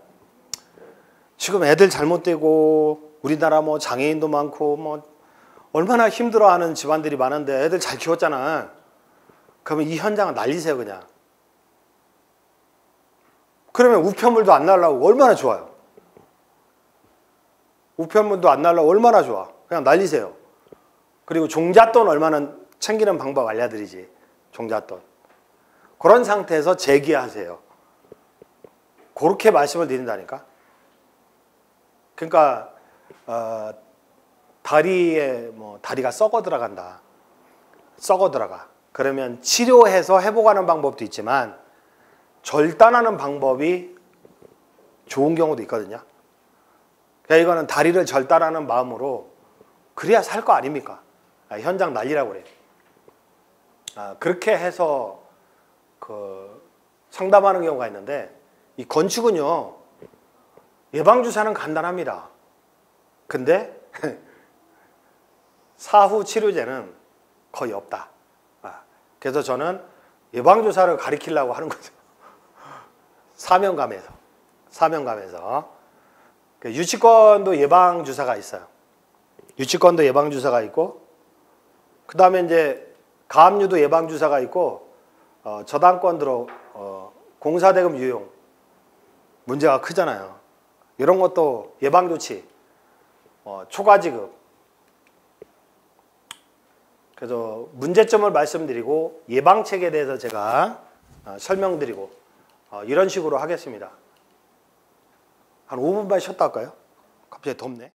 지금 애들 잘못되고 우리나라 뭐 장애인도 많고 뭐 얼마나 힘들어하는 집안들이 많은데 애들 잘 키웠잖아. 그러면 이 현장을 날리세요 그냥. 그러면 우편물도 안 날라오고 얼마나 좋아요. 우편물도 안 날라오고 얼마나 좋아. 그냥 날리세요. 그리고 종잣돈 얼마나 챙기는 방법 알려드리지. 종잣돈. 그런 상태에서 재기하세요. 그렇게 말씀을 드린다니까. 그러니까 다리에 뭐 다리가 썩어 들어간다. 썩어 들어가. 그러면 치료해서 회복하는 방법도 있지만 절단하는 방법이 좋은 경우도 있거든요. 그러니까 이거는 다리를 절단하는 마음으로 그래야 살 거 아닙니까? 현장 난리라고 그래요. 그렇게 해서 그 상담하는 경우가 있는데 이 건축은요 예방주사는 간단합니다. 근데 사후 치료제는 거의 없다. 그래서 저는 예방주사를 가리키려고 하는 거죠. 사명감에서. 유치권도 예방주사가 있어요. 유치권도 예방주사가 있고 그 다음에 이제 가압류도 예방주사가 있고 저당권 들어 공사대금 유용 문제가 크잖아요. 이런 것도 예방조치 초과지급. 그래서 문제점을 말씀드리고 예방책에 대해서 제가 설명드리고 이런 식으로 하겠습니다. 한 5분만 쉬었다 할까요? 갑자기 덥네.